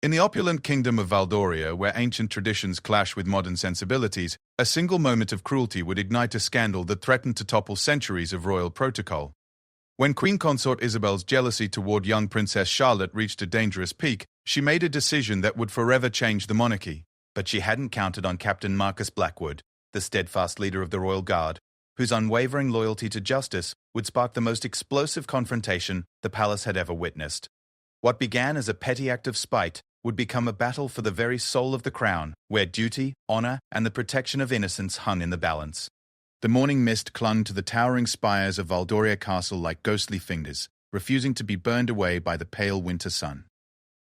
In the opulent kingdom of Valdoria, where ancient traditions clash with modern sensibilities, a single moment of cruelty would ignite a scandal that threatened to topple centuries of royal protocol. When Queen Consort Isabel's jealousy toward young Princess Charlotte reached a dangerous peak, she made a decision that would forever change the monarchy. But she hadn't counted on Captain Marcus Blackwood, the steadfast leader of the Royal Guard, whose unwavering loyalty to justice would spark the most explosive confrontation the palace had ever witnessed. What began as a petty act of spite would become a battle for the very soul of the crown, where duty, honor, and the protection of innocence hung in the balance. The morning mist clung to the towering spires of Valdoria Castle like ghostly fingers, refusing to be burned away by the pale winter sun.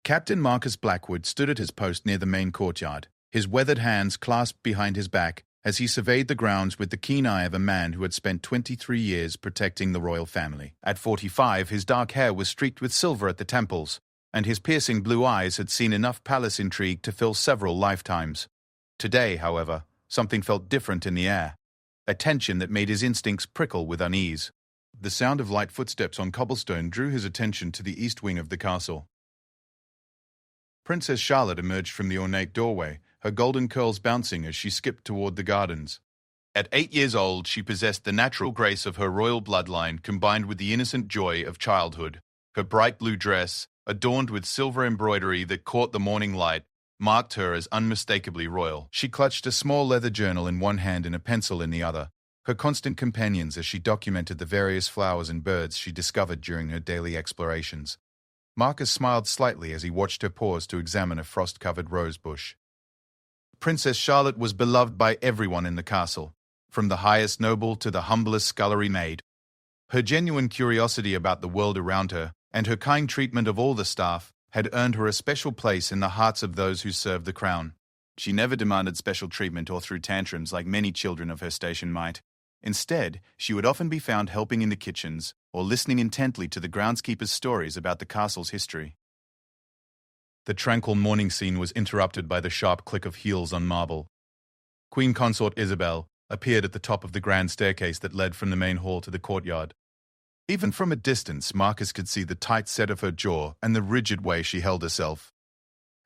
Captain Marcus Blackwood stood at his post near the main courtyard, his weathered hands clasped behind his back as he surveyed the grounds with the keen eye of a man who had spent 23 years protecting the royal family. At 45, his dark hair was streaked with silver at the temples, and his piercing blue eyes had seen enough palace intrigue to fill several lifetimes. Today, however, something felt different in the air, a tension that made his instincts prickle with unease. The sound of light footsteps on cobblestone drew his attention to the east wing of the castle. Princess Charlotte emerged from the ornate doorway, her golden curls bouncing as she skipped toward the gardens. At 8 years old, she possessed the natural grace of her royal bloodline combined with the innocent joy of childhood. Her bright blue dress, adorned with silver embroidery that caught the morning light, marked her as unmistakably royal. She clutched a small leather journal in one hand and a pencil in the other, her constant companions as she documented the various flowers and birds she discovered during her daily explorations. Marcus smiled slightly as he watched her pause to examine a frost-covered rose bush. Princess Charlotte was beloved by everyone in the castle, from the highest noble to the humblest scullery maid. Her genuine curiosity about the world around her, and her kind treatment of all the staff, had earned her a special place in the hearts of those who served the crown. She never demanded special treatment or threw tantrums like many children of her station might. Instead, she would often be found helping in the kitchens or listening intently to the groundskeeper's stories about the castle's history. The tranquil morning scene was interrupted by the sharp click of heels on marble. Queen Consort Isabel appeared at the top of the grand staircase that led from the main hall to the courtyard. Even from a distance, Marcus could see the tight set of her jaw and the rigid way she held herself.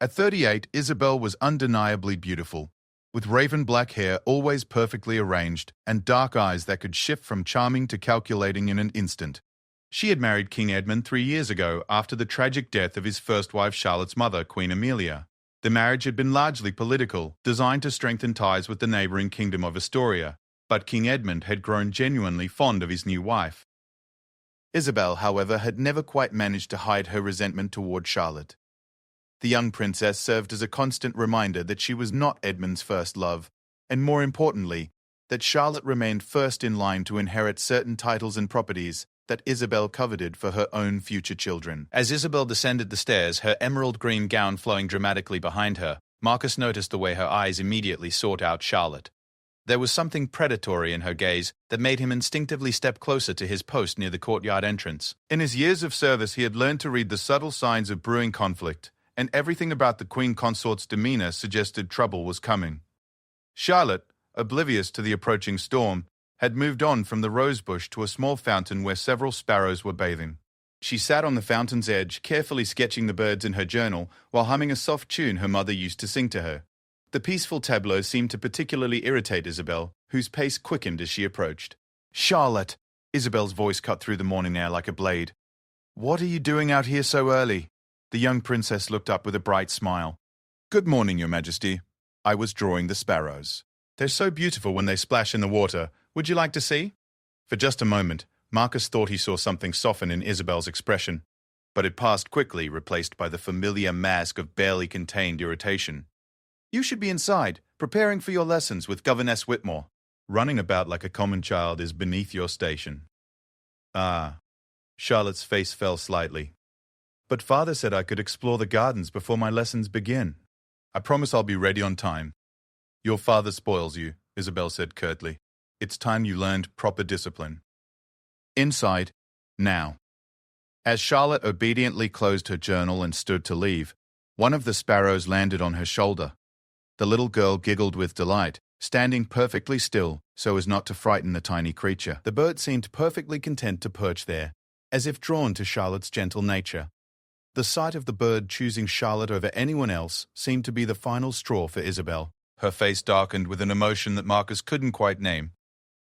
At 38, Isabel was undeniably beautiful, with raven black hair always perfectly arranged and dark eyes that could shift from charming to calculating in an instant. She had married King Edmund 3 years ago after the tragic death of his first wife Charlotte's mother, Queen Amelia. The marriage had been largely political, designed to strengthen ties with the neighboring kingdom of Astoria, but King Edmund had grown genuinely fond of his new wife. Isabel, however, had never quite managed to hide her resentment toward Charlotte. The young princess served as a constant reminder that she was not Edmund's first love, and more importantly, that Charlotte remained first in line to inherit certain titles and properties that Isabel coveted for her own future children. As Isabel descended the stairs, her emerald green gown flowing dramatically behind her, Marcus noticed the way her eyes immediately sought out Charlotte. There was something predatory in her gaze that made him instinctively step closer to his post near the courtyard entrance. In his years of service, he had learned to read the subtle signs of brewing conflict, and everything about the Queen Consort's demeanor suggested trouble was coming. Charlotte, oblivious to the approaching storm, had moved on from the rosebush to a small fountain where several sparrows were bathing. She sat on the fountain's edge, carefully sketching the birds in her journal while humming a soft tune her mother used to sing to her. The peaceful tableau seemed to particularly irritate Isabel, whose pace quickened as she approached. "Charlotte!" Isabel's voice cut through the morning air like a blade. "What are you doing out here so early?" The young princess looked up with a bright smile. "Good morning, Your Majesty. I was drawing the sparrows. They're so beautiful when they splash in the water. Would you like to see?" For just a moment, Marcus thought he saw something soften in Isabel's expression, but it passed quickly, replaced by the familiar mask of barely contained irritation. "You should be inside, preparing for your lessons with Governess Whitmore. Running about like a common child is beneath your station." "Ah." Charlotte's face fell slightly. "But Father said I could explore the gardens before my lessons begin. I promise I'll be ready on time." "Your father spoils you," Isabel said curtly. "It's time you learned proper discipline." Inside, now. As Charlotte obediently closed her journal and stood to leave, one of the sparrows landed on her shoulder. The little girl giggled with delight, standing perfectly still so as not to frighten the tiny creature. The bird seemed perfectly content to perch there, as if drawn to Charlotte's gentle nature. The sight of the bird choosing Charlotte over anyone else seemed to be the final straw for Isabel. Her face darkened with an emotion that Marcus couldn't quite name.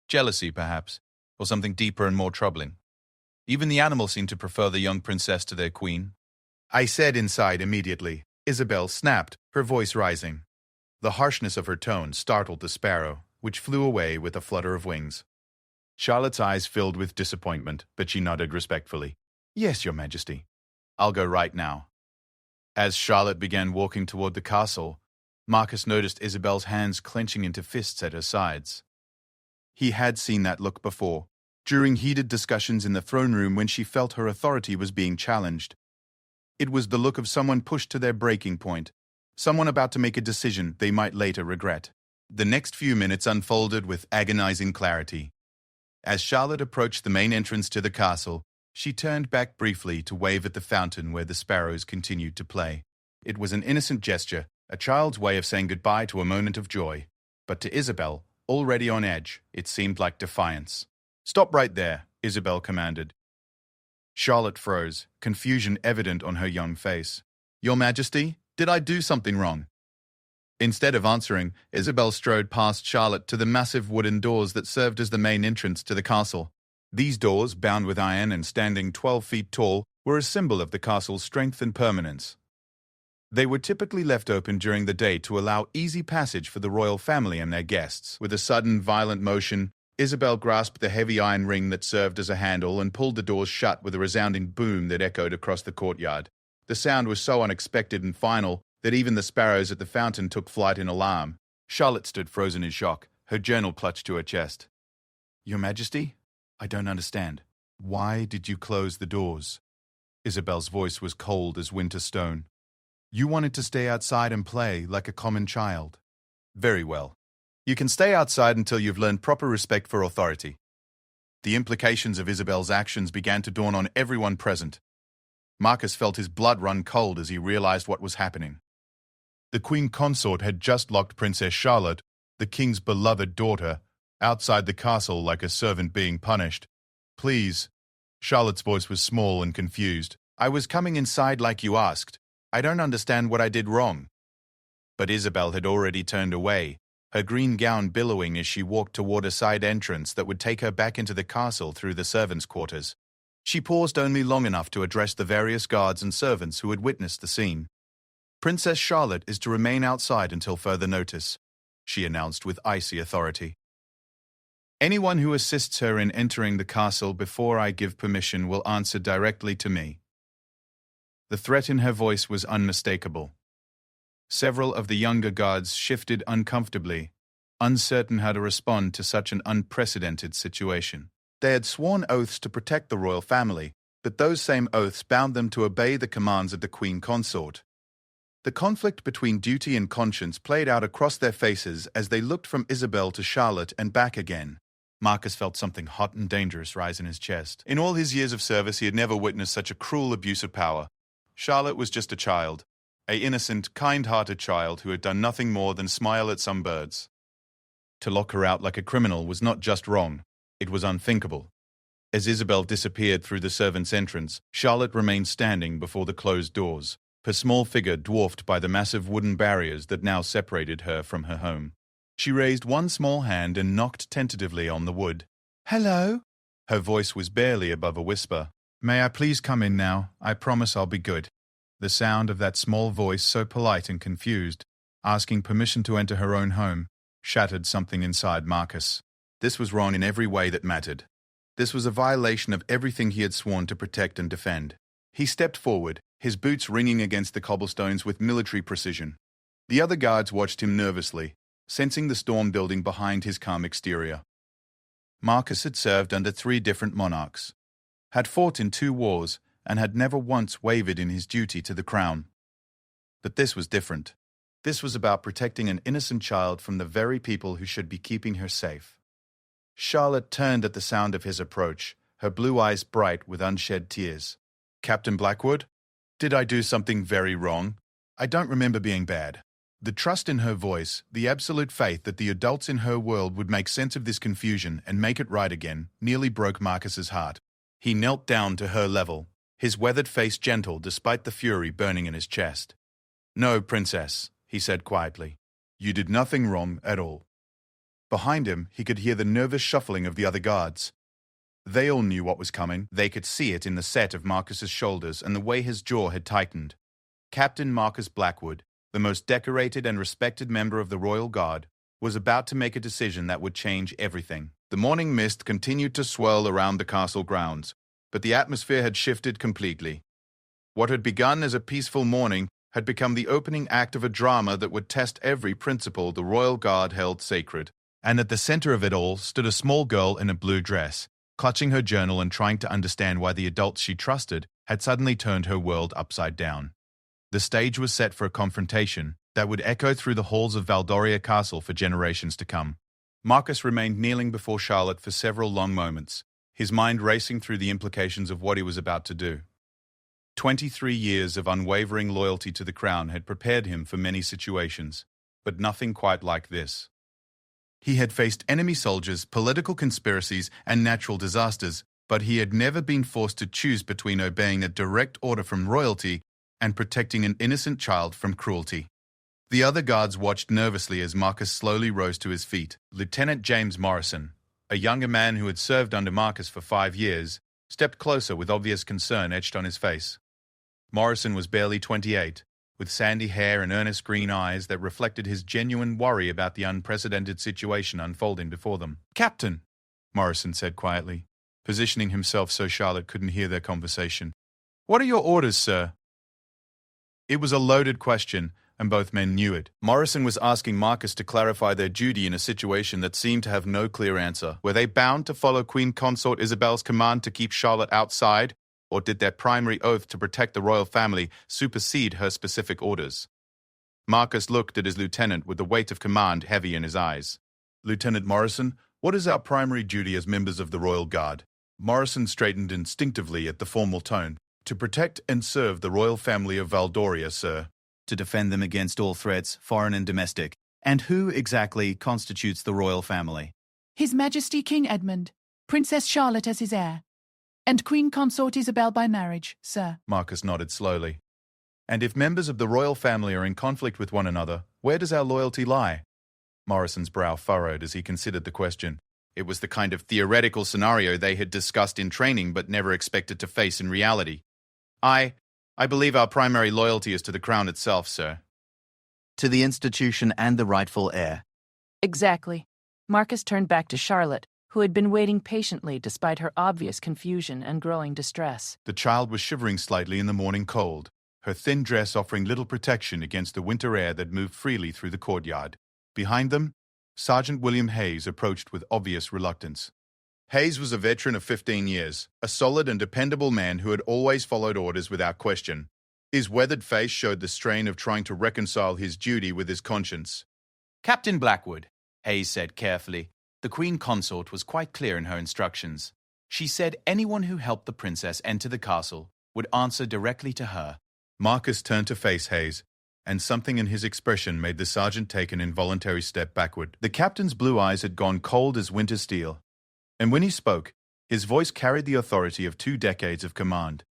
Jealousy, perhaps, or something deeper and more troubling. Even the animals seemed to prefer the young princess to their queen. I said inside immediately. Isabel snapped, her voice rising. The harshness of her tone startled the sparrow, which flew away with a flutter of wings. Charlotte's eyes filled with disappointment, but she nodded respectfully. Yes, Your Majesty. I'll go right now. As Charlotte began walking toward the castle, Marcus noticed Isabel's hands clenching into fists at her sides. He had seen that look before, during heated discussions in the throne room when she felt her authority was being challenged. It was the look of someone pushed to their breaking point, someone about to make a decision they might later regret. The next few minutes unfolded with agonizing clarity. As Charlotte approached the main entrance to the castle, she turned back briefly to wave at the fountain where the sparrows continued to play. It was an innocent gesture, a child's way of saying goodbye to a moment of joy. But to Isabel, already on edge, it seemed like defiance. Stop right there, Isabel commanded. Charlotte froze, confusion evident on her young face. Your Majesty, did I do something wrong? Instead of answering, Isabel strode past Charlotte to the massive wooden doors that served as the main entrance to the castle. These doors, bound with iron and standing 12 feet tall, were a symbol of the castle's strength and permanence. They were typically left open during the day to allow easy passage for the royal family and their guests. With a sudden, violent motion, Isabel grasped the heavy iron ring that served as a handle and pulled the doors shut with a resounding boom that echoed across the courtyard. The sound was so unexpected and final that even the sparrows at the fountain took flight in alarm. Charlotte stood frozen in shock, her journal clutched to her chest. Your Majesty? I don't understand. Why did you close the doors? Isabel's voice was cold as winter stone. You wanted to stay outside and play like a common child. Very well. You can stay outside until you've learned proper respect for authority. The implications of Isabel's actions began to dawn on everyone present. Marcus felt his blood run cold as he realized what was happening. The queen consort had just locked Princess Charlotte, the king's beloved daughter, outside the castle like a servant being punished. Please. Charlotte's voice was small and confused. I was coming inside like you asked. I don't understand what I did wrong. But Isabel had already turned away, her green gown billowing as she walked toward a side entrance that would take her back into the castle through the servants' quarters. She paused only long enough to address the various guards and servants who had witnessed the scene. Princess Charlotte is to remain outside until further notice, she announced with icy authority. Anyone who assists her in entering the castle before I give permission will answer directly to me. The threat in her voice was unmistakable. Several of the younger guards shifted uncomfortably, uncertain how to respond to such an unprecedented situation. They had sworn oaths to protect the royal family, but those same oaths bound them to obey the commands of the queen consort. The conflict between duty and conscience played out across their faces as they looked from Isabel to Charlotte and back again. Marcus felt something hot and dangerous rise in his chest. In all his years of service, he had never witnessed such a cruel abuse of power. Charlotte was just a child, an innocent, kind-hearted child who had done nothing more than smile at some birds. To lock her out like a criminal was not just wrong, it was unthinkable. As Isabel disappeared through the servants' entrance, Charlotte remained standing before the closed doors, her small figure dwarfed by the massive wooden barriers that now separated her from her home. She raised one small hand and knocked tentatively on the wood. Hello? Her voice was barely above a whisper. May I please come in now? I promise I'll be good. The sound of that small voice, so polite and confused, asking permission to enter her own home, shattered something inside Marcus. This was wrong in every way that mattered. This was a violation of everything he had sworn to protect and defend. He stepped forward, his boots ringing against the cobblestones with military precision. The other guards watched him nervously, sensing the storm building behind his calm exterior. Marcus had served under 3 different monarchs, had fought in 2 wars, and had never once wavered in his duty to the crown. But this was different. This was about protecting an innocent child from the very people who should be keeping her safe. Charlotte turned at the sound of his approach, her blue eyes bright with unshed tears. Captain Blackwood? Did I do something very wrong? I don't remember being bad. The trust in her voice, the absolute faith that the adults in her world would make sense of this confusion and make it right again, nearly broke Marcus's heart. He knelt down to her level, his weathered face gentle despite the fury burning in his chest. "No, princess," he said quietly. "You did nothing wrong at all." Behind him, he could hear the nervous shuffling of the other guards. They all knew what was coming. They could see it in the set of Marcus's shoulders and the way his jaw had tightened. Captain Marcus Blackwood, the most decorated and respected member of the Royal Guard, was about to make a decision that would change everything. The morning mist continued to swirl around the castle grounds, but the atmosphere had shifted completely. What had begun as a peaceful morning had become the opening act of a drama that would test every principle the Royal Guard held sacred. And at the center of it all stood a small girl in a blue dress, clutching her journal and trying to understand why the adults she trusted had suddenly turned her world upside down. The stage was set for a confrontation that would echo through the halls of Valdoria Castle for generations to come. Marcus remained kneeling before Charlotte for several long moments, his mind racing through the implications of what he was about to do. 23 years of unwavering loyalty to the crown had prepared him for many situations, but nothing quite like this. He had faced enemy soldiers, political conspiracies, and natural disasters, but he had never been forced to choose between obeying a direct order from royalty and protecting an innocent child from cruelty. The other guards watched nervously as Marcus slowly rose to his feet. Lieutenant James Morrison, a younger man who had served under Marcus for 5 years, stepped closer with obvious concern etched on his face. Morrison was barely 28, with sandy hair and earnest green eyes that reflected his genuine worry about the unprecedented situation unfolding before them. "Captain," Morrison said quietly, positioning himself so Charlotte couldn't hear their conversation. "What are your orders, sir?" It was a loaded question, and both men knew it. Morrison was asking Marcus to clarify their duty in a situation that seemed to have no clear answer. Were they bound to follow Queen Consort Isabel's command to keep Charlotte outside, or did their primary oath to protect the royal family supersede her specific orders? Marcus looked at his lieutenant with the weight of command heavy in his eyes. "Lieutenant Morrison, what is our primary duty as members of the Royal Guard?" Morrison straightened instinctively at the formal tone. "To protect and serve the royal family of Valdoria, sir." "To defend them against all threats, foreign and domestic. And who exactly constitutes the royal family?" "His Majesty King Edmund, Princess Charlotte as his heir, and Queen Consort Isabel by marriage, sir." Marcus nodded slowly. "And if members of the royal family are in conflict with one another, where does our loyalty lie?" Morrison's brow furrowed as he considered the question. It was the kind of theoretical scenario they had discussed in training but never expected to face in reality. I believe our primary loyalty is to the crown itself, sir." "To the institution and the rightful heir." "Exactly." Marcus turned back to Charlotte, who had been waiting patiently despite her obvious confusion and growing distress. The child was shivering slightly in the morning cold, her thin dress offering little protection against the winter air that moved freely through the courtyard. Behind them, Sergeant William Hayes approached with obvious reluctance. Hayes was a veteran of 15 years, a solid and dependable man who had always followed orders without question. His weathered face showed the strain of trying to reconcile his duty with his conscience. "Captain Blackwood," Hayes said carefully. The Queen Consort was quite clear in her instructions. She said anyone who helped the princess enter the castle would answer directly to her. Marcus turned to face Hayes, and something in his expression made the sergeant take an involuntary step backward. The captain's blue eyes had gone cold as winter steel, and when he spoke, his voice carried the authority of 2 decades of command.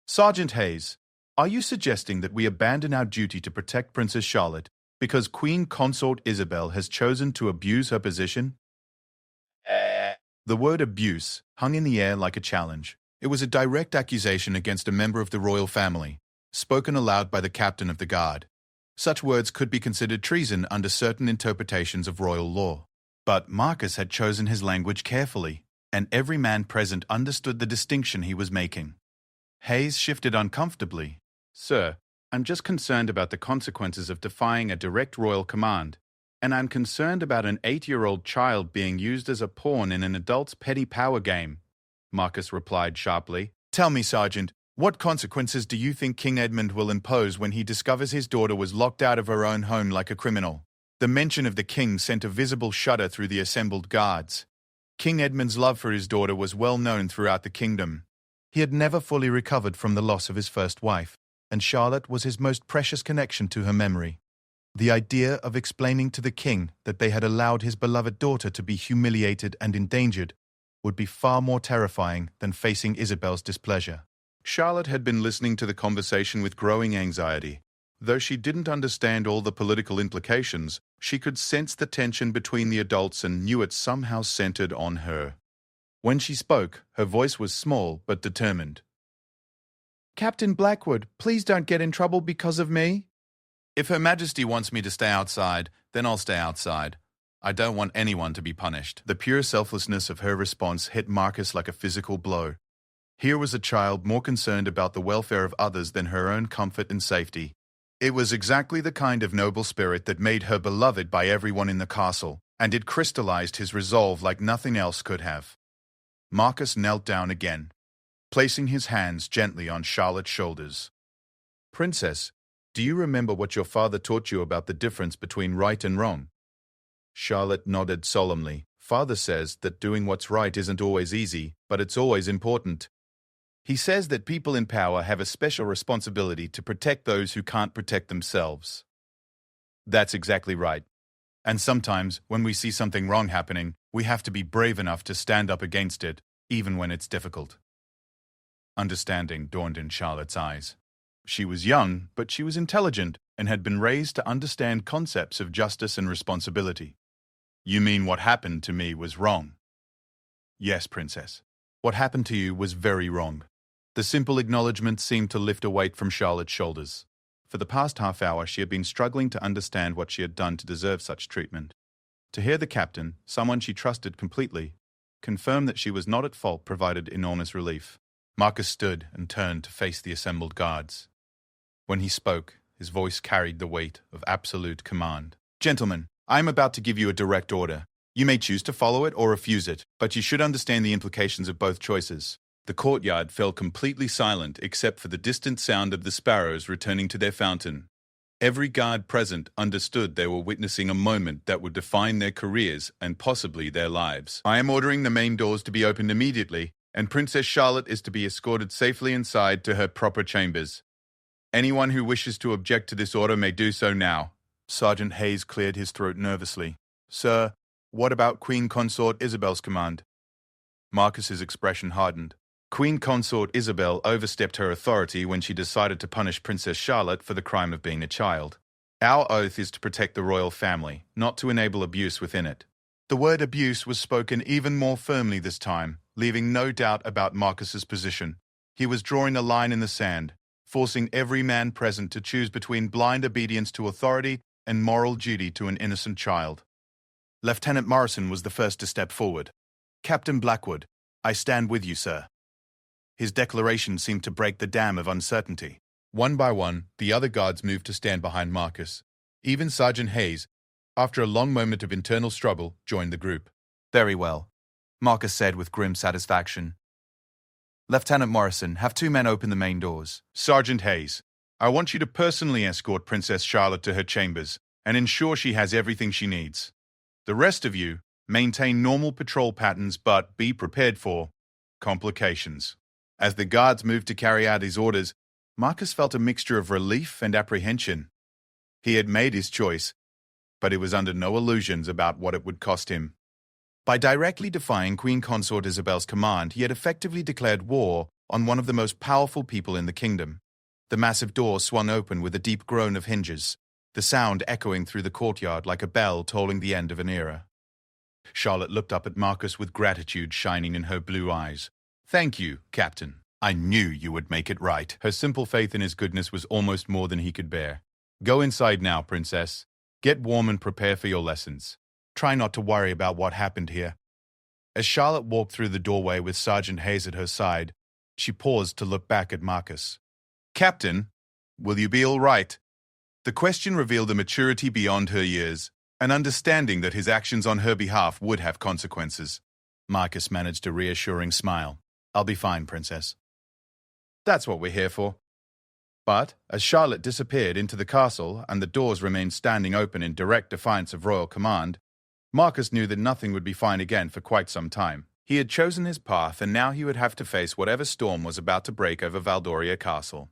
"Sergeant Hayes, are you suggesting that we abandon our duty to protect Princess Charlotte because Queen Consort Isabel has chosen to abuse her position?" The word abuse hung in the air like a challenge. It was a direct accusation against a member of the royal family, spoken aloud by the captain of the guard. Such words could be considered treason under certain interpretations of royal law. But Marcus had chosen his language carefully, and every man present understood the distinction he was making. Hayes shifted uncomfortably. "Sir, I'm just concerned about the consequences of defying a direct royal command, and I'm concerned about an 8-year-old child being used as a pawn in an adult's petty power game," Marcus replied sharply. "Tell me, Sergeant, what consequences do you think King Edmund will impose when he discovers his daughter was locked out of her own home like a criminal?" The mention of the king sent a visible shudder through the assembled guards. King Edmund's love for his daughter was well known throughout the kingdom. He had never fully recovered from the loss of his first wife, and Charlotte was his most precious connection to her memory. The idea of explaining to the king that they had allowed his beloved daughter to be humiliated and endangered would be far more terrifying than facing Isabel's displeasure. Charlotte had been listening to the conversation with growing anxiety. Though she didn't understand all the political implications, she could sense the tension between the adults and knew it somehow centered on her. When she spoke, her voice was small but determined. Captain Blackwood, please don't get in trouble because of me. If Her Majesty wants me to stay outside, then I'll stay outside. I don't want anyone to be punished. The pure selflessness of her response hit Marcus like a physical blow. Here was a child more concerned about the welfare of others than her own comfort and safety. It was exactly the kind of noble spirit that made her beloved by everyone in the castle, and it crystallized his resolve like nothing else could have. Marcus knelt down again, placing his hands gently on Charlotte's shoulders. "Princess, do you remember what your father taught you about the difference between right and wrong?" Charlotte nodded solemnly. "Father says that doing what's right isn't always easy, but it's always important. He says that people in power have a special responsibility to protect those who can't protect themselves." That's exactly right. And sometimes, when we see something wrong happening, we have to be brave enough to stand up against it, even when it's difficult. Understanding dawned in Charlotte's eyes. She was young, but she was intelligent and had been raised to understand concepts of justice and responsibility. "You mean what happened to me was wrong?" "Yes, Princess. What happened to you was very wrong." The simple acknowledgement seemed to lift a weight from Charlotte's shoulders. For the past half hour, she had been struggling to understand what she had done to deserve such treatment. To hear the captain, someone she trusted completely, confirm that she was not at fault provided enormous relief. Marcus stood and turned to face the assembled guards. When he spoke, his voice carried the weight of absolute command. "Gentlemen, I am about to give you a direct order. You may choose to follow it or refuse it, but you should understand the implications of both choices." The courtyard fell completely silent except for the distant sound of the sparrows returning to their fountain. Every guard present understood they were witnessing a moment that would define their careers and possibly their lives. "I am ordering the main doors to be opened immediately, and Princess Charlotte is to be escorted safely inside to her proper chambers. Anyone who wishes to object to this order may do so now." Sergeant Hayes cleared his throat nervously. "Sir, what about Queen Consort Isabel's command?" Marcus's expression hardened. Queen Consort Isabel overstepped her authority when she decided to punish Princess Charlotte for the crime of being a child. Our oath is to protect the royal family, not to enable abuse within it. The word abuse was spoken even more firmly this time, leaving no doubt about Marcus's position. He was drawing a line in the sand, forcing every man present to choose between blind obedience to authority and moral duty to an innocent child. Lieutenant Morrison was the first to step forward. "Captain Blackwood, I stand with you, sir." His declaration seemed to break the dam of uncertainty. One by one, the other guards moved to stand behind Marcus. Even Sergeant Hayes, after a long moment of internal struggle, joined the group. "Very well," Marcus said with grim satisfaction. "Lieutenant Morrison, have 2 men open the main doors." "Sergeant Hayes, I want you to personally escort Princess Charlotte to her chambers and ensure she has everything she needs. The rest of you, maintain normal patrol patterns but be prepared for complications." As the guards moved to carry out his orders, Marcus felt a mixture of relief and apprehension. He had made his choice, but he was under no illusions about what it would cost him. By directly defying Queen Consort Isabel's command, he had effectively declared war on one of the most powerful people in the kingdom. The massive door swung open with a deep groan of hinges, the sound echoing through the courtyard like a bell tolling the end of an era. Charlotte looked up at Marcus with gratitude shining in her blue eyes. "Thank you, Captain. I knew you would make it right." Her simple faith in his goodness was almost more than he could bear. "Go inside now, Princess. Get warm and prepare for your lessons. Try not to worry about what happened here." As Charlotte walked through the doorway with Sergeant Hayes at her side, she paused to look back at Marcus. "Captain, will you be all right?" The question revealed a maturity beyond her years, an understanding that his actions on her behalf would have consequences. Marcus managed a reassuring smile. "I'll be fine, Princess." "That's what we're here for." But as Charlotte disappeared into the castle and the doors remained standing open in direct defiance of royal command, Marcus knew that nothing would be fine again for quite some time. He had chosen his path, and now he would have to face whatever storm was about to break over Valdoria Castle.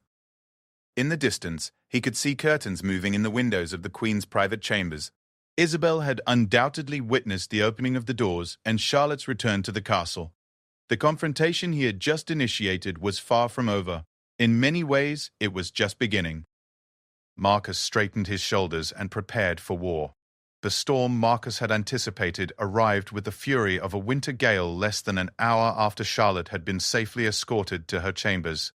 In the distance, he could see curtains moving in the windows of the Queen's private chambers. Isabel had undoubtedly witnessed the opening of the doors and Charlotte's return to the castle. The confrontation he had just initiated was far from over. In many ways, it was just beginning. Marcus straightened his shoulders and prepared for war. The storm Marcus had anticipated arrived with the fury of a winter gale less than an hour after Charlotte had been safely escorted to her chambers.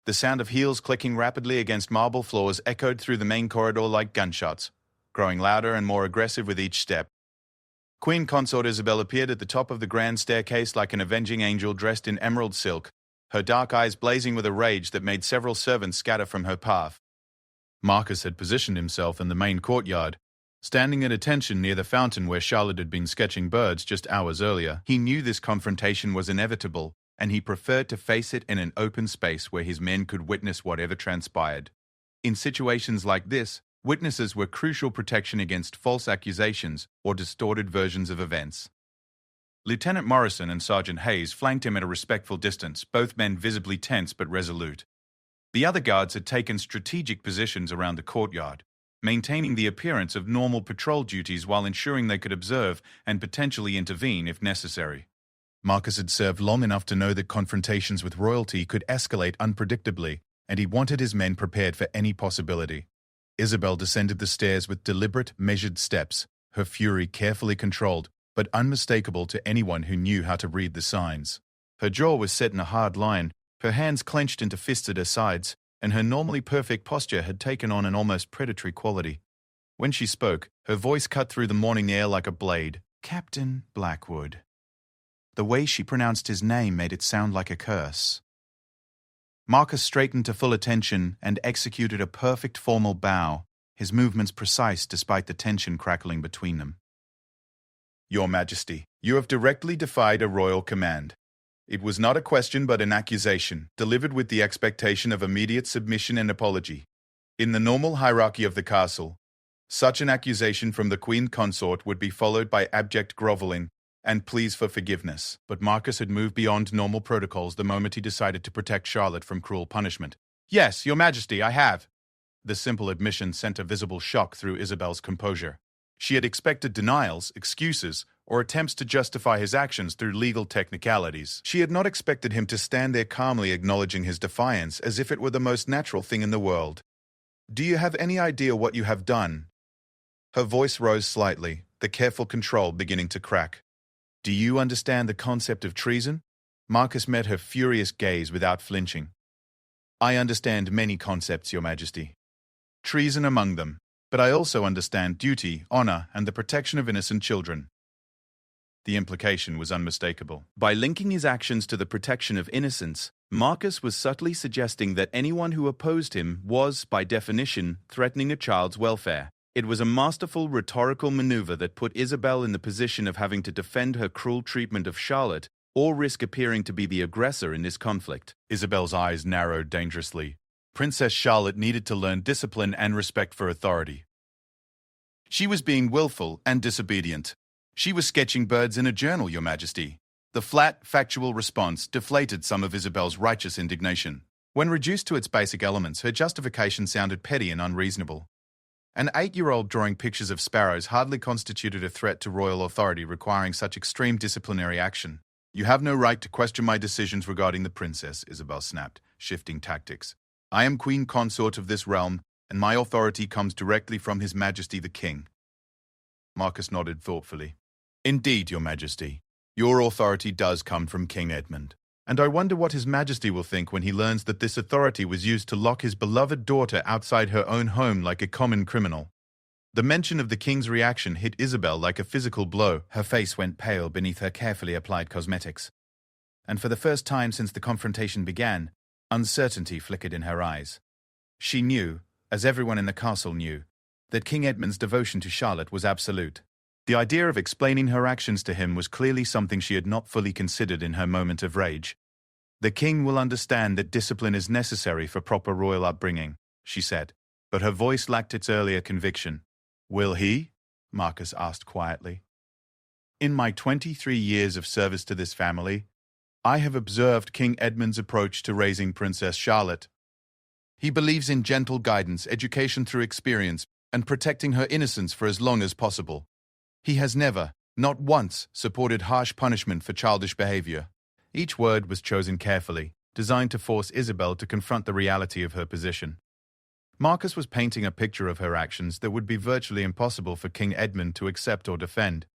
The sound of heels clicking rapidly against marble floors echoed through the main corridor like gunshots, growing louder and more aggressive with each step. Queen Consort Isabel appeared at the top of the grand staircase like an avenging angel dressed in emerald silk, her dark eyes blazing with a rage that made several servants scatter from her path. Marcus had positioned himself in the main courtyard, standing at attention near the fountain where Charlotte had been sketching birds just hours earlier. He knew this confrontation was inevitable, and he preferred to face it in an open space where his men could witness whatever transpired. In situations like this, witnesses were crucial protection against false accusations or distorted versions of events. Lieutenant Morrison and Sergeant Hayes flanked him at a respectful distance, both men visibly tense but resolute. The other guards had taken strategic positions around the courtyard, maintaining the appearance of normal patrol duties while ensuring they could observe and potentially intervene if necessary. Marcus had served long enough to know that confrontations with royalty could escalate unpredictably, and he wanted his men prepared for any possibility. Isabel descended the stairs with deliberate, measured steps, her fury carefully controlled, but unmistakable to anyone who knew how to read the signs. Her jaw was set in a hard line, her hands clenched into fists at her sides, and her normally perfect posture had taken on an almost predatory quality. When she spoke, her voice cut through the morning air like a blade. Captain Blackwood. The way she pronounced his name made it sound like a curse. Marcus straightened to full attention and executed a perfect formal bow, his movements precise despite the tension crackling between them. Your Majesty, you have directly defied a royal command. It was not a question but an accusation, delivered with the expectation of immediate submission and apology. In the normal hierarchy of the castle, such an accusation from the Queen Consort would be followed by abject groveling and pleas for forgiveness. But Marcus had moved beyond normal protocols the moment he decided to protect Charlotte from cruel punishment. Yes, Your Majesty, I have. The simple admission sent a visible shock through Isabel's composure. She had expected denials, excuses, or attempts to justify his actions through legal technicalities. She had not expected him to stand there calmly acknowledging his defiance as if it were the most natural thing in the world. Do you have any idea what you have done? Her voice rose slightly, the careful control beginning to crack. Do you understand the concept of treason? Marcus met her furious gaze without flinching. I understand many concepts, Your Majesty. Treason among them, but I also understand duty, honor, and the protection of innocent children. The implication was unmistakable. By linking his actions to the protection of innocence, Marcus was subtly suggesting that anyone who opposed him was, by definition, threatening a child's welfare. It was a masterful rhetorical maneuver that put Isabel in the position of having to defend her cruel treatment of Charlotte or risk appearing to be the aggressor in this conflict. Isabel's eyes narrowed dangerously. Princess Charlotte needed to learn discipline and respect for authority. She was being willful and disobedient. She was sketching birds in a journal, Your Majesty. The flat, factual response deflated some of Isabel's righteous indignation. When reduced to its basic elements, her justification sounded petty and unreasonable. An 8-year-old drawing pictures of sparrows hardly constituted a threat to royal authority requiring such extreme disciplinary action. You have no right to question my decisions regarding the princess, Isabel snapped, shifting tactics. I am Queen Consort of this realm, and my authority comes directly from His Majesty the King. Marcus nodded thoughtfully. Indeed, Your Majesty. Your authority does come from King Edmund. And I wonder what His Majesty will think when he learns that this authority was used to lock his beloved daughter outside her own home like a common criminal. The mention of the king's reaction hit Isabel like a physical blow. Her face went pale beneath her carefully applied cosmetics. And for the first time since the confrontation began, uncertainty flickered in her eyes. She knew, as everyone in the castle knew, that King Edmund's devotion to Charlotte was absolute. The idea of explaining her actions to him was clearly something she had not fully considered in her moment of rage. The king will understand that discipline is necessary for proper royal upbringing, she said, but her voice lacked its earlier conviction. Will he? Marcus asked quietly. In my 23 years of service to this family, I have observed King Edmund's approach to raising Princess Charlotte. He believes in gentle guidance, education through experience, and protecting her innocence for as long as possible. He has never, not once, supported harsh punishment for childish behavior. Each word was chosen carefully, designed to force Isabel to confront the reality of her position. Marcus was painting a picture of her actions that would be virtually impossible for King Edmund to accept or defend.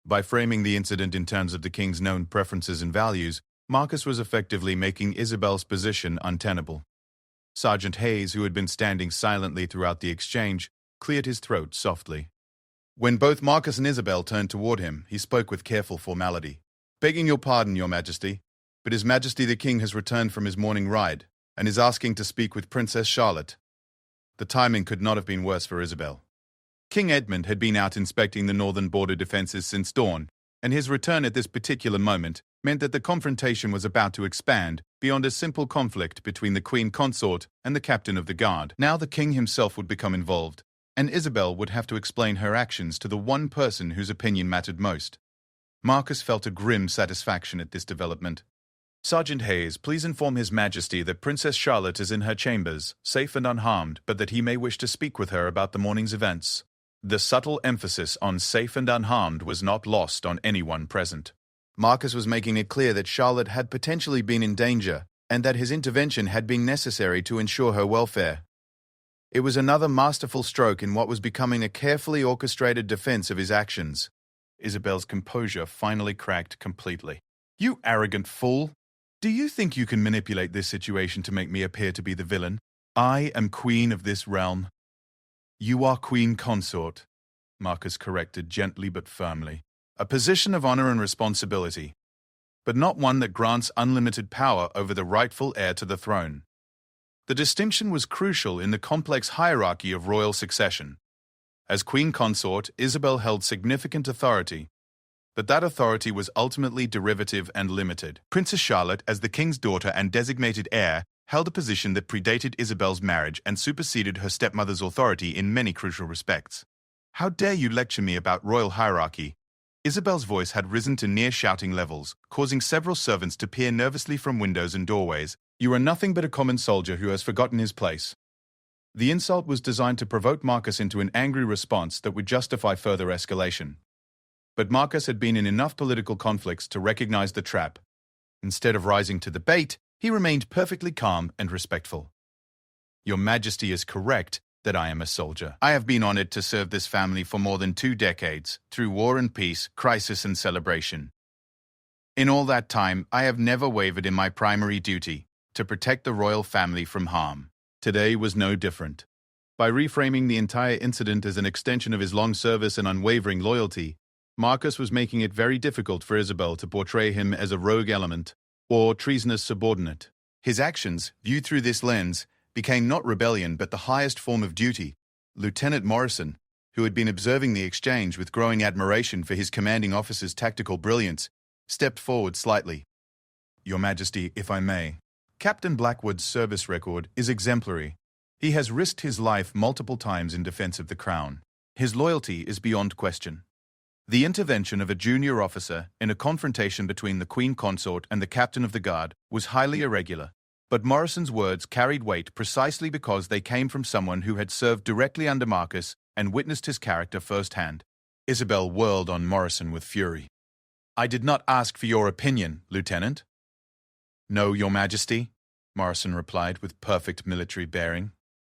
By framing the incident in terms of the king's known preferences and values, Marcus was effectively making Isabel's position untenable. Sergeant Hayes, who had been standing silently throughout the exchange, cleared his throat softly. When both Marcus and Isabel turned toward him, he spoke with careful formality. "Begging your pardon, Your Majesty, but His Majesty the King has returned from his morning ride and is asking to speak with Princess Charlotte." The timing could not have been worse for Isabel. King Edmund had been out inspecting the northern border defenses since dawn, and his return at this particular moment meant that the confrontation was about to expand beyond a simple conflict between the Queen Consort and the Captain of the Guard. Now the king himself would become involved, and Isabel would have to explain her actions to the one person whose opinion mattered most. Marcus felt a grim satisfaction at this development. "Sergeant Hayes, please inform His Majesty that Princess Charlotte is in her chambers, safe and unharmed, but that he may wish to speak with her about the morning's events." The subtle emphasis on safe and unharmed was not lost on anyone present. Marcus was making it clear that Charlotte had potentially been in danger, and that his intervention had been necessary to ensure her welfare. It was another masterful stroke in what was becoming a carefully orchestrated defense of his actions. Isabel's composure finally cracked completely. "You arrogant fool! Do you think you can manipulate this situation to make me appear to be the villain? I am queen of this realm." "You are queen consort," Marcus corrected gently but firmly. "A position of honor and responsibility, but not one that grants unlimited power over the rightful heir to the throne." The distinction was crucial in the complex hierarchy of royal succession. As queen consort, Isabel held significant authority, but that authority was ultimately derivative and limited. Princess Charlotte, as the king's daughter and designated heir, held a position that predated Isabel's marriage and superseded her stepmother's authority in many crucial respects. "How dare you lecture me about royal hierarchy?" Isabel's voice had risen to near shouting levels, causing several servants to peer nervously from windows and doorways. "You are nothing but a common soldier who has forgotten his place." The insult was designed to provoke Marcus into an angry response that would justify further escalation. But Marcus had been in enough political conflicts to recognize the trap. Instead of rising to the bait, he remained perfectly calm and respectful. "Your Majesty is correct that I am a soldier. I have been honored to serve this family for more than 2 decades, through war and peace, crisis and celebration. In all that time, I have never wavered in my primary duty, to protect the royal family from harm. Today was no different." By reframing the entire incident as an extension of his long service and unwavering loyalty, Marcus was making it very difficult for Isabel to portray him as a rogue element or treasonous subordinate. His actions, viewed through this lens, became not rebellion but the highest form of duty. Lieutenant Morrison, who had been observing the exchange with growing admiration for his commanding officer's tactical brilliance, stepped forward slightly. "Your Majesty, if I may, Captain Blackwood's service record is exemplary. He has risked his life multiple times in defense of the crown. His loyalty is beyond question." The intervention of a junior officer in a confrontation between the Queen Consort and the Captain of the Guard was highly irregular, but Morrison's words carried weight precisely because they came from someone who had served directly under Marcus and witnessed his character firsthand. Isabel whirled on Morrison with fury. "I did not ask for your opinion, Lieutenant." "No, Your Majesty," Morrison replied with perfect military bearing.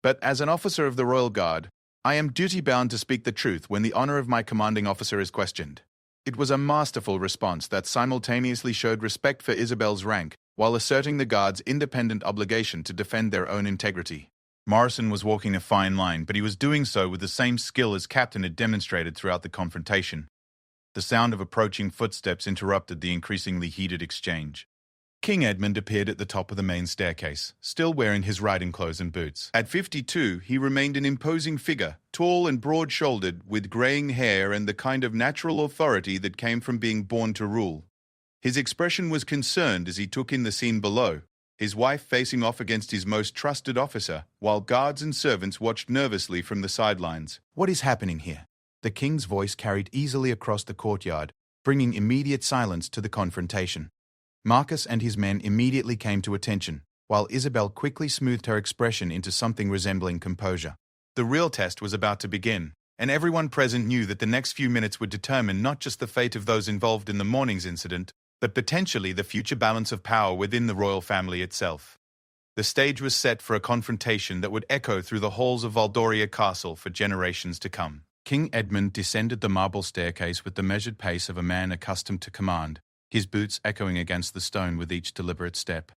"But as an officer of the Royal Guard, I am duty-bound to speak the truth when the honor of my commanding officer is questioned." It was a masterful response that simultaneously showed respect for Isabel's rank while asserting the Guard's independent obligation to defend their own integrity. Morrison was walking a fine line, but he was doing so with the same skill as Captain had demonstrated throughout the confrontation. The sound of approaching footsteps interrupted the increasingly heated exchange. King Edmund appeared at the top of the main staircase, still wearing his riding clothes and boots. At 52, he remained an imposing figure, tall and broad-shouldered, with graying hair and the kind of natural authority that came from being born to rule. His expression was concerned as he took in the scene below, his wife facing off against his most trusted officer, while guards and servants watched nervously from the sidelines. "What is happening here?" The king's voice carried easily across the courtyard, bringing immediate silence to the confrontation. Marcus and his men immediately came to attention, while Isabel quickly smoothed her expression into something resembling composure. The real test was about to begin, and everyone present knew that the next few minutes would determine not just the fate of those involved in the morning's incident, but potentially the future balance of power within the royal family itself. The stage was set for a confrontation that would echo through the halls of Valdoria Castle for generations to come. King Edmund descended the marble staircase with the measured pace of a man accustomed to command, his boots echoing against the stone with each deliberate step.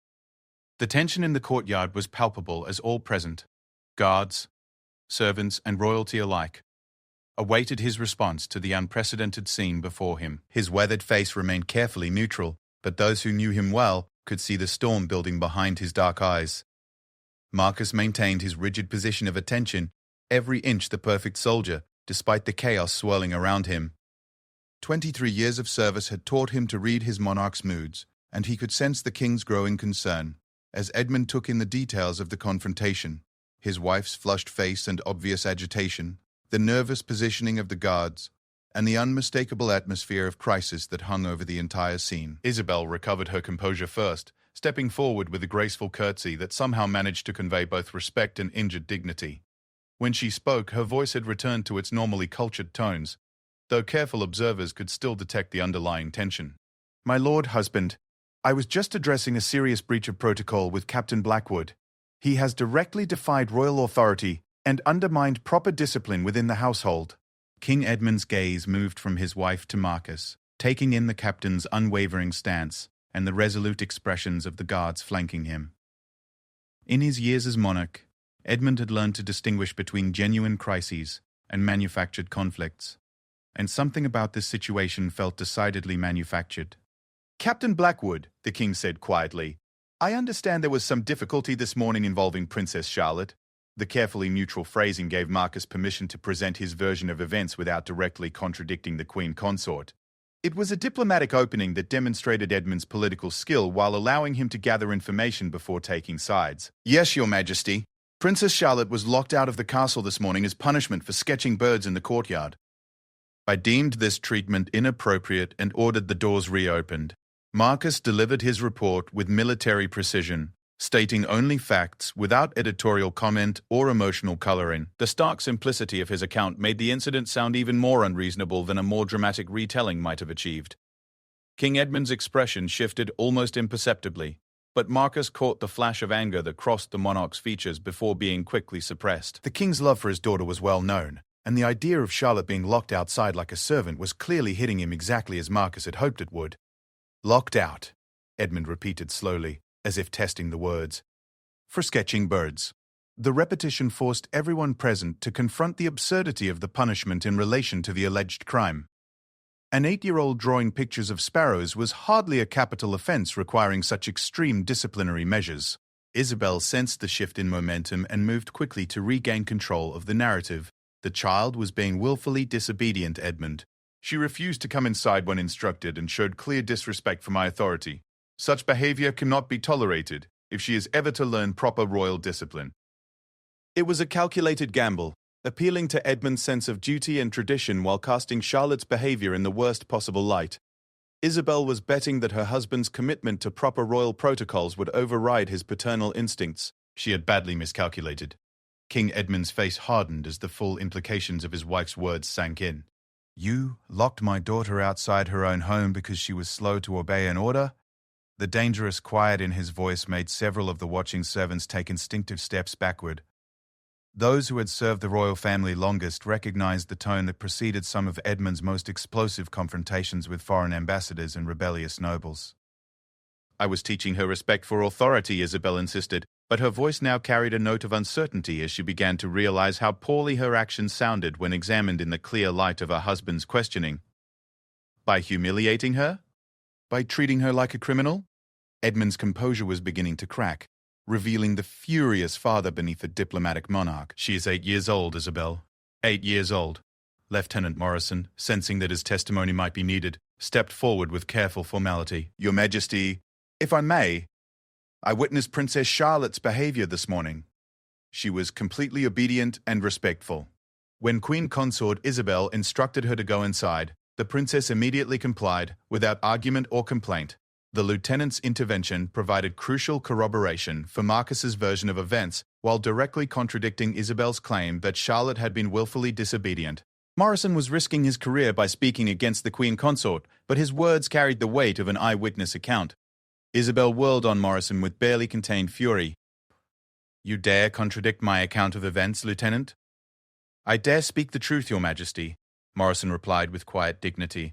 The tension in the courtyard was palpable as all present, guards, servants, and royalty alike, awaited his response to the unprecedented scene before him. His weathered face remained carefully neutral, but those who knew him well could see the storm building behind his dark eyes. Marcus maintained his rigid position of attention, every inch the perfect soldier, despite the chaos swirling around him. 23 years of service had taught him to read his monarch's moods, and he could sense the king's growing concern as Edmund took in the details of the confrontation, his wife's flushed face and obvious agitation, the nervous positioning of the guards, and the unmistakable atmosphere of crisis that hung over the entire scene. Isabel recovered her composure first, stepping forward with a graceful curtsy that somehow managed to convey both respect and injured dignity. When she spoke, her voice had returned to its normally cultured tones, though careful observers could still detect the underlying tension. "My lord husband, I was just addressing a serious breach of protocol with Captain Blackwood. He has directly defied royal authority and undermined proper discipline within the household." King Edmund's gaze moved from his wife to Marcus, taking in the captain's unwavering stance and the resolute expressions of the guards flanking him. In his years as monarch, Edmund had learned to distinguish between genuine crises and manufactured conflicts, and something about this situation felt decidedly manufactured. "Captain Blackwood," the king said quietly, "I understand there was some difficulty this morning involving Princess Charlotte." The carefully neutral phrasing gave Marcus permission to present his version of events without directly contradicting the queen consort. It was a diplomatic opening that demonstrated Edmund's political skill while allowing him to gather information before taking sides. "Yes, Your Majesty. Princess Charlotte was locked out of the castle this morning as punishment for sketching birds in the courtyard. I deemed this treatment inappropriate and ordered the doors reopened." Marcus delivered his report with military precision, stating only facts without editorial comment or emotional coloring. The stark simplicity of his account made the incident sound even more unreasonable than a more dramatic retelling might have achieved. King Edmund's expression shifted almost imperceptibly, but Marcus caught the flash of anger that crossed the monarch's features before being quickly suppressed. The king's love for his daughter was well known, and the idea of Charlotte being locked outside like a servant was clearly hitting him exactly as Marcus had hoped it would. "Locked out," Edmund repeated slowly, as if testing the words. "For sketching birds." The repetition forced everyone present to confront the absurdity of the punishment in relation to the alleged crime. An 8-year-old drawing pictures of sparrows was hardly a capital offense requiring such extreme disciplinary measures. Isabel sensed the shift in momentum and moved quickly to regain control of the narrative. The child was being willfully disobedient, Edmund. She refused to come inside when instructed and showed clear disrespect for my authority. Such behavior cannot be tolerated if she is ever to learn proper royal discipline. It was a calculated gamble, appealing to Edmund's sense of duty and tradition while casting Charlotte's behavior in the worst possible light. Isabel was betting that her husband's commitment to proper royal protocols would override his paternal instincts. She had badly miscalculated. King Edmund's face hardened as the full implications of his wife's words sank in. "You locked my daughter outside her own home because she was slow to obey an order?" The dangerous quiet in his voice made several of the watching servants take instinctive steps backward. Those who had served the royal family longest recognized the tone that preceded some of Edmund's most explosive confrontations with foreign ambassadors and rebellious nobles. "I was teaching her respect for authority," Isabel insisted, but her voice now carried a note of uncertainty as she began to realize how poorly her actions sounded when examined in the clear light of her husband's questioning. By humiliating her? By treating her like a criminal? Edmund's composure was beginning to crack, revealing the furious father beneath the diplomatic monarch. "She is 8 years old, Isabel. 8 years old." Lieutenant Morrison, sensing that his testimony might be needed, stepped forward with careful formality. "Your Majesty, if I may, I witnessed Princess Charlotte's behavior this morning. She was completely obedient and respectful. When Queen Consort Isabel instructed her to go inside, the princess immediately complied, without argument or complaint." The lieutenant's intervention provided crucial corroboration for Marcus's version of events while directly contradicting Isabel's claim that Charlotte had been willfully disobedient. Morrison was risking his career by speaking against the Queen Consort, but his words carried the weight of an eyewitness account. Isabel whirled on Morrison with barely contained fury. "You dare contradict my account of events, Lieutenant?" "I dare speak the truth, Your Majesty," Morrison replied with quiet dignity,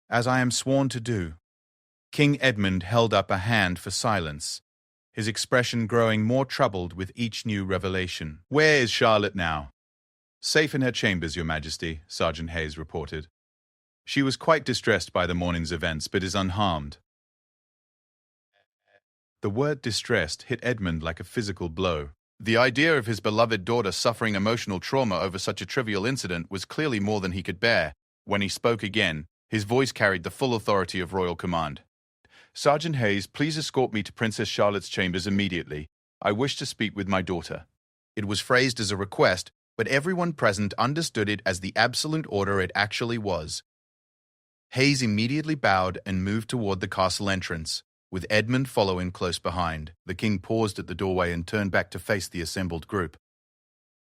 "as I am sworn to do." King Edmund held up a hand for silence, his expression growing more troubled with each new revelation. "Where is Charlotte now?" "Safe in her chambers, Your Majesty," Sergeant Hayes reported. "She was quite distressed by the morning's events, but is unharmed." The word distressed hit Edmund like a physical blow. The idea of his beloved daughter suffering emotional trauma over such a trivial incident was clearly more than he could bear. When he spoke again, his voice carried the full authority of royal command. "Sergeant Hayes, please escort me to Princess Charlotte's chambers immediately. I wish to speak with my daughter." It was phrased as a request, but everyone present understood it as the absolute order it actually was. Hayes immediately bowed and moved toward the castle entrance, with Edmund following close behind. The king paused at the doorway and turned back to face the assembled group.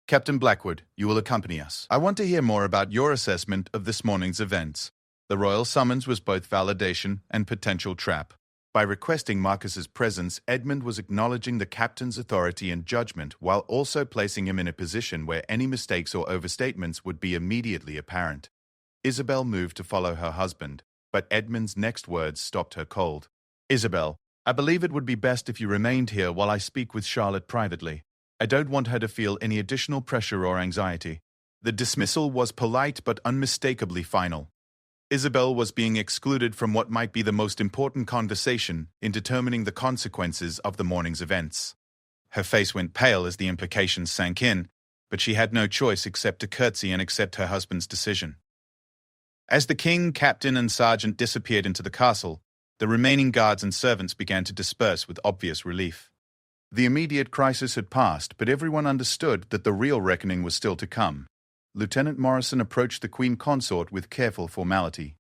"Captain Blackwood, you will accompany us. I want to hear more about your assessment of this morning's events." The royal summons was both validation and potential trap. By requesting Marcus's presence, Edmund was acknowledging the captain's authority and judgment while also placing him in a position where any mistakes or overstatements would be immediately apparent. Isabel moved to follow her husband, but Edmund's next words stopped her cold. "Isabel, I believe it would be best if you remained here while I speak with Charlotte privately. I don't want her to feel any additional pressure or anxiety." The dismissal was polite but unmistakably final. Isabel was being excluded from what might be the most important conversation in determining the consequences of the morning's events. Her face went pale as the implications sank in, but she had no choice except to curtsy and accept her husband's decision. As the king, captain, and sergeant disappeared into the castle, the remaining guards and servants began to disperse with obvious relief. The immediate crisis had passed, but everyone understood that the real reckoning was still to come. Lieutenant Morrison approached the Queen Consort with careful formality.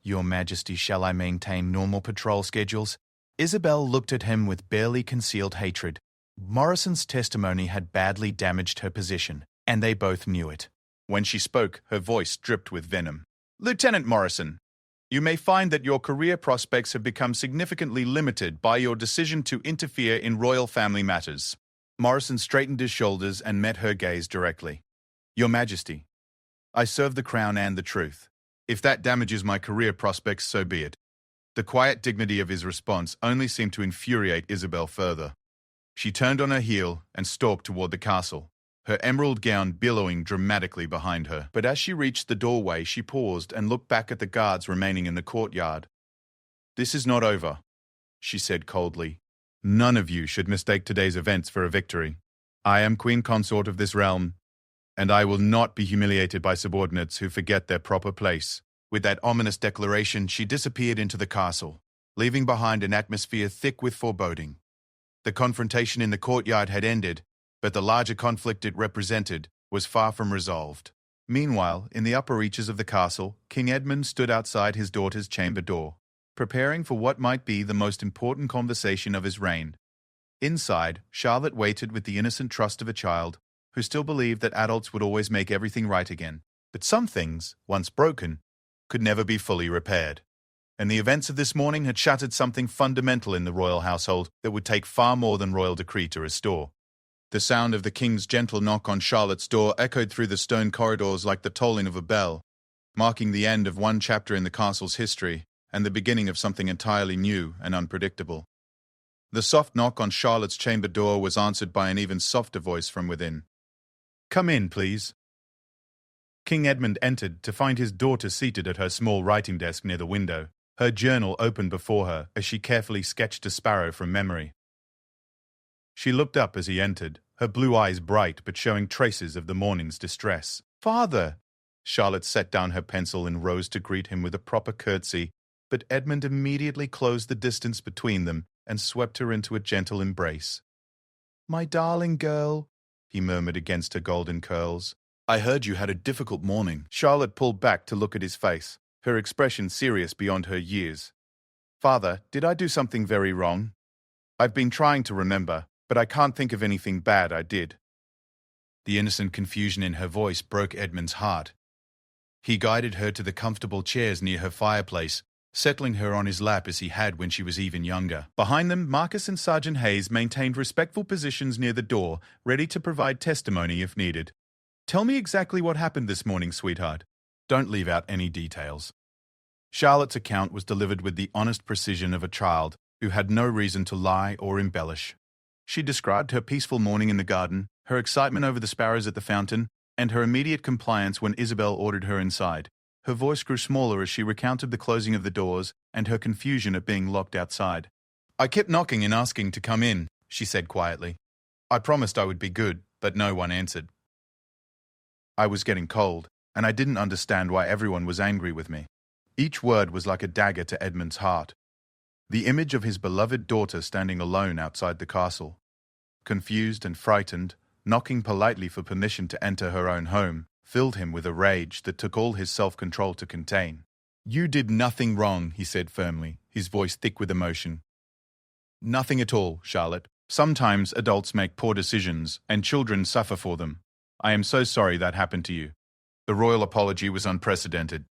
"Your Majesty, shall I maintain normal patrol schedules?" Isabel looked at him with barely concealed hatred. Morrison's testimony had badly damaged her position, and they both knew it. When she spoke, her voice dripped with venom. "Lieutenant Morrison, you may find that your career prospects have become significantly limited by your decision to interfere in royal family matters." Morrison straightened his shoulders and met her gaze directly. "Your Majesty, I serve the crown and the truth. If that damages my career prospects, so be it." The quiet dignity of his response only seemed to infuriate Isabel further. She turned on her heel and stalked toward the castle, her emerald gown billowing dramatically behind her. But as she reached the doorway, she paused and looked back at the guards remaining in the courtyard. "This is not over," she said coldly. "None of you should mistake today's events for a victory. I am Queen Consort of this realm, and I will not be humiliated by subordinates who forget their proper place." With that ominous declaration, she disappeared into the castle, leaving behind an atmosphere thick with foreboding. The confrontation in the courtyard had ended, but the larger conflict it represented was far from resolved. Meanwhile, in the upper reaches of the castle, King Edmund stood outside his daughter's chamber door, preparing for what might be the most important conversation of his reign. Inside, Charlotte waited with the innocent trust of a child who still believed that adults would always make everything right again. But some things, once broken, could never be fully repaired. And the events of this morning had shattered something fundamental in the royal household that would take far more than royal decree to restore. The sound of the king's gentle knock on Charlotte's door echoed through the stone corridors like the tolling of a bell, marking the end of one chapter in the castle's history and the beginning of something entirely new and unpredictable. The soft knock on Charlotte's chamber door was answered by an even softer voice from within. "Come in, please." King Edmund entered to find his daughter seated at her small writing desk near the window, her journal open before her as she carefully sketched a sparrow from memory. She looked up as he entered, her blue eyes bright but showing traces of the morning's distress. "Father!" Charlotte set down her pencil and rose to greet him with a proper curtsy, but Edmund immediately closed the distance between them and swept her into a gentle embrace. "My darling girl," he murmured against her golden curls. "I heard you had a difficult morning." Charlotte pulled back to look at his face, her expression serious beyond her years. "Father, did I do something very wrong? I've been trying to remember, but I can't think of anything bad I did." The innocent confusion in her voice broke Edmund's heart. He guided her to the comfortable chairs near her fireplace, settling her on his lap as he had when she was even younger. Behind them, Marcus and Sergeant Hayes maintained respectful positions near the door, ready to provide testimony if needed. "Tell me exactly what happened this morning, sweetheart. Don't leave out any details." Charlotte's account was delivered with the honest precision of a child who had no reason to lie or embellish. She described her peaceful morning in the garden, her excitement over the sparrows at the fountain, and her immediate compliance when Isabel ordered her inside. Her voice grew smaller as she recounted the closing of the doors and her confusion at being locked outside. "I kept knocking and asking to come in," she said quietly. "I promised I would be good, but no one answered. I was getting cold, and I didn't understand why everyone was angry with me." Each word was like a dagger to Edmund's heart. The image of his beloved daughter standing alone outside the castle, confused and frightened, knocking politely for permission to enter her own home, filled him with a rage that took all his self-control to contain. "You did nothing wrong," he said firmly, his voice thick with emotion. "Nothing at all, Charlotte. Sometimes adults make poor decisions, and children suffer for them. I am so sorry that happened to you." The royal apology was unprecedented.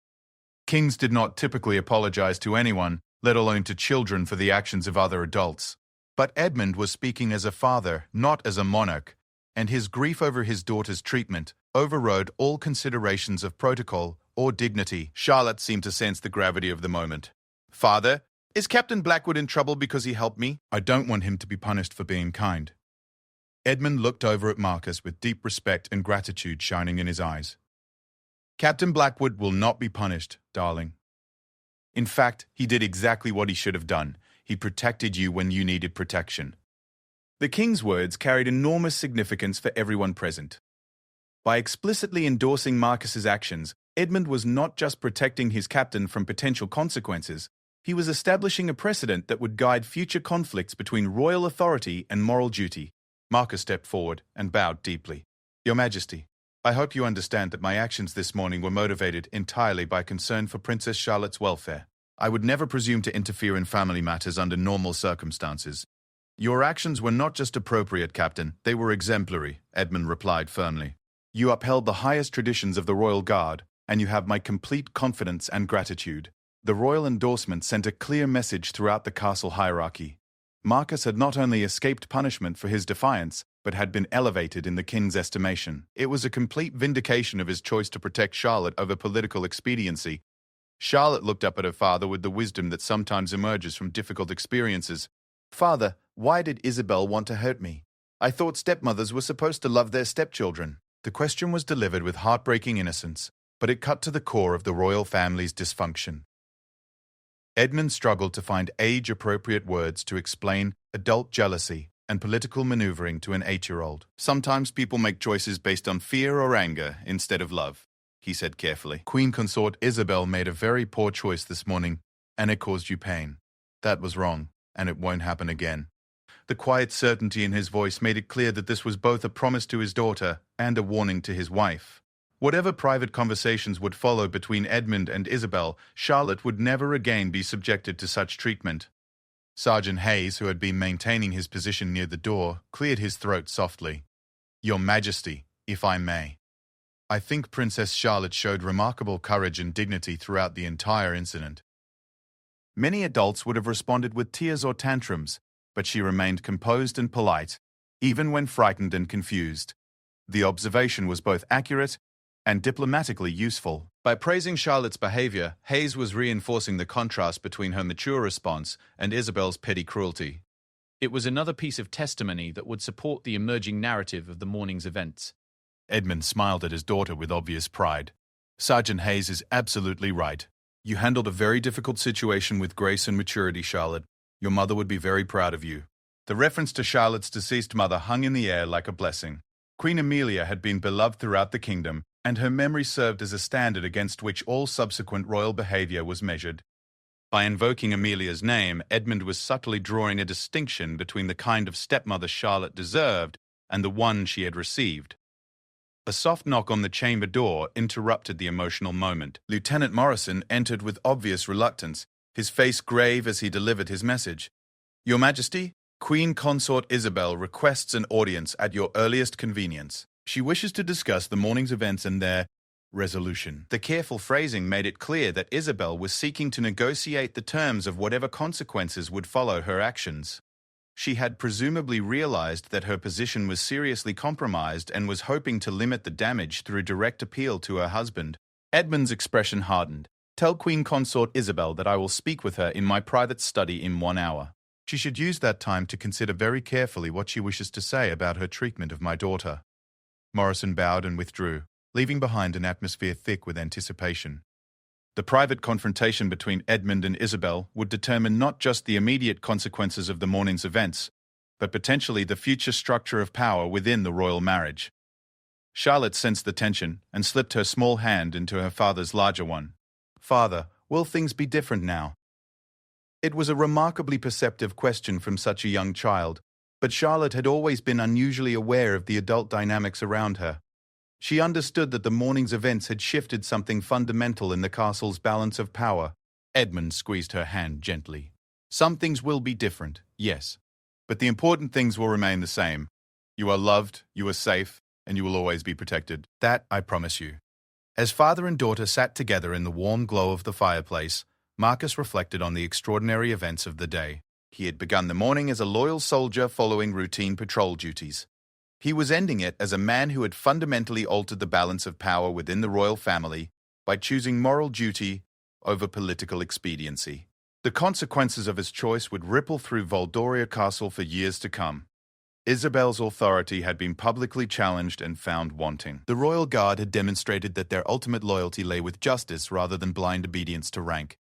Kings did not typically apologize to anyone, let alone to children, for the actions of other adults. But Edmund was speaking as a father, not as a monarch, and his grief over his daughter's treatment overrode all considerations of protocol or dignity. Charlotte seemed to sense the gravity of the moment. "Father, is Captain Blackwood in trouble because he helped me?" "I don't want him to be punished for being kind." Edmund looked over at Marcus with deep respect and gratitude shining in his eyes. "Captain Blackwood will not be punished, darling. In fact, he did exactly what he should have done. He protected you when you needed protection." The king's words carried enormous significance for everyone present. By explicitly endorsing Marcus's actions, Edmund was not just protecting his captain from potential consequences, he was establishing a precedent that would guide future conflicts between royal authority and moral duty. Marcus stepped forward and bowed deeply. "Your Majesty, I hope you understand that my actions this morning were motivated entirely by concern for Princess Charlotte's welfare. I would never presume to interfere in family matters under normal circumstances." "Your actions were not just appropriate, Captain, they were exemplary," Edmund replied firmly. "You upheld the highest traditions of the Royal Guard, and you have my complete confidence and gratitude." The royal endorsement sent a clear message throughout the castle hierarchy. Marcus had not only escaped punishment for his defiance, but had been elevated in the king's estimation. It was a complete vindication of his choice to protect Charlotte over political expediency. Charlotte looked up at her father with the wisdom that sometimes emerges from difficult experiences. "Father, why did Isabel want to hurt me? I thought stepmothers were supposed to love their stepchildren." The question was delivered with heartbreaking innocence, but it cut to the core of the royal family's dysfunction. Edmund struggled to find age-appropriate words to explain adult jealousy and political maneuvering to an 8-year-old. "Sometimes people make choices based on fear or anger instead of love," he said carefully. "Queen Consort Isabel made a very poor choice this morning, and it caused you pain. That was wrong, and it won't happen again." The quiet certainty in his voice made it clear that this was both a promise to his daughter and a warning to his wife. Whatever private conversations would follow between Edmund and Isabel, Charlotte would never again be subjected to such treatment. Sergeant Hayes, who had been maintaining his position near the door, cleared his throat softly. "Your Majesty, if I may. I think Princess Charlotte showed remarkable courage and dignity throughout the entire incident." Many adults would have responded with tears or tantrums, but she remained composed and polite, even when frightened and confused. The observation was both accurate and diplomatically useful. By praising Charlotte's behavior, Hayes was reinforcing the contrast between her mature response and Isabel's petty cruelty. It was another piece of testimony that would support the emerging narrative of the morning's events. Edmund smiled at his daughter with obvious pride. "Sergeant Hayes is absolutely right. You handled a very difficult situation with grace and maturity, Charlotte. Your mother would be very proud of you." The reference to Charlotte's deceased mother hung in the air like a blessing. Queen Amelia had been beloved throughout the kingdom, and her memory served as a standard against which all subsequent royal behavior was measured. By invoking Amelia's name, Edmund was subtly drawing a distinction between the kind of stepmother Charlotte deserved and the one she had received. A soft knock on the chamber door interrupted the emotional moment. Lieutenant Morrison entered with obvious reluctance, his face grave as he delivered his message. "Your Majesty, Queen Consort Isabel requests an audience at your earliest convenience. She wishes to discuss the morning's events and their resolution. The careful phrasing made it clear that Isabel was seeking to negotiate the terms of whatever consequences would follow her actions. She had presumably realized that her position was seriously compromised and was hoping to limit the damage through direct appeal to her husband. Edmund's expression hardened. "Tell Queen Consort Isabel that I will speak with her in my private study in 1 hour. She should use that time to consider very carefully what she wishes to say about her treatment of my daughter." Morrison bowed and withdrew, leaving behind an atmosphere thick with anticipation. The private confrontation between Edmund and Isabel would determine not just the immediate consequences of the morning's events, but potentially the future structure of power within the royal marriage. Charlotte sensed the tension and slipped her small hand into her father's larger one. "Father, will things be different now?" It was a remarkably perceptive question from such a young child, but Charlotte had always been unusually aware of the adult dynamics around her. She understood that the morning's events had shifted something fundamental in the castle's balance of power. Edmund squeezed her hand gently. "Some things will be different, yes, but the important things will remain the same. You are loved, you are safe, and you will always be protected. That I promise you." As father and daughter sat together in the warm glow of the fireplace, Marcus reflected on the extraordinary events of the day. He had begun the morning as a loyal soldier following routine patrol duties. He was ending it as a man who had fundamentally altered the balance of power within the royal family by choosing moral duty over political expediency. The consequences of his choice would ripple through Valdoria Castle for years to come. Isabel's authority had been publicly challenged and found wanting. The royal guard had demonstrated that their ultimate loyalty lay with justice rather than blind obedience to rank.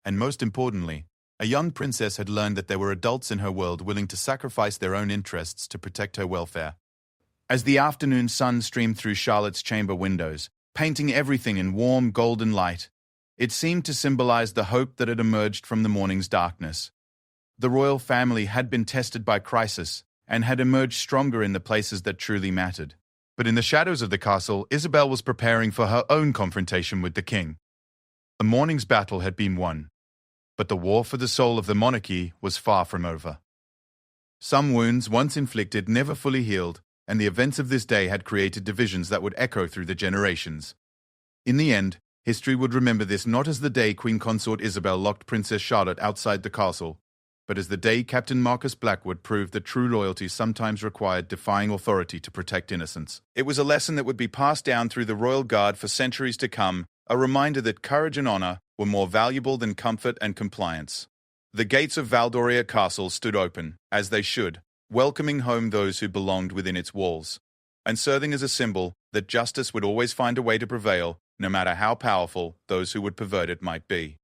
And most importantly, a young princess had learned that there were adults in her world willing to sacrifice their own interests to protect her welfare. As the afternoon sun streamed through Charlotte's chamber windows, painting everything in warm golden light, it seemed to symbolize the hope that had emerged from the morning's darkness. The royal family had been tested by crisis and had emerged stronger in the places that truly mattered. But in the shadows of the castle, Isabel was preparing for her own confrontation with the king. The morning's battle had been won, but the war for the soul of the monarchy was far from over. Some wounds, once inflicted, never fully healed, and the events of this day had created divisions that would echo through the generations. In the end, history would remember this not as the day Queen Consort Isabel locked Princess Charlotte outside the castle, but as the day Captain Marcus Blackwood proved that true loyalty sometimes required defying authority to protect innocence. It was a lesson that would be passed down through the royal guard for centuries to come, a reminder that courage and honor were more valuable than comfort and compliance. The gates of Valdoria Castle stood open, as they should, welcoming home those who belonged within its walls, and serving as a symbol that justice would always find a way to prevail, no matter how powerful those who would pervert it might be.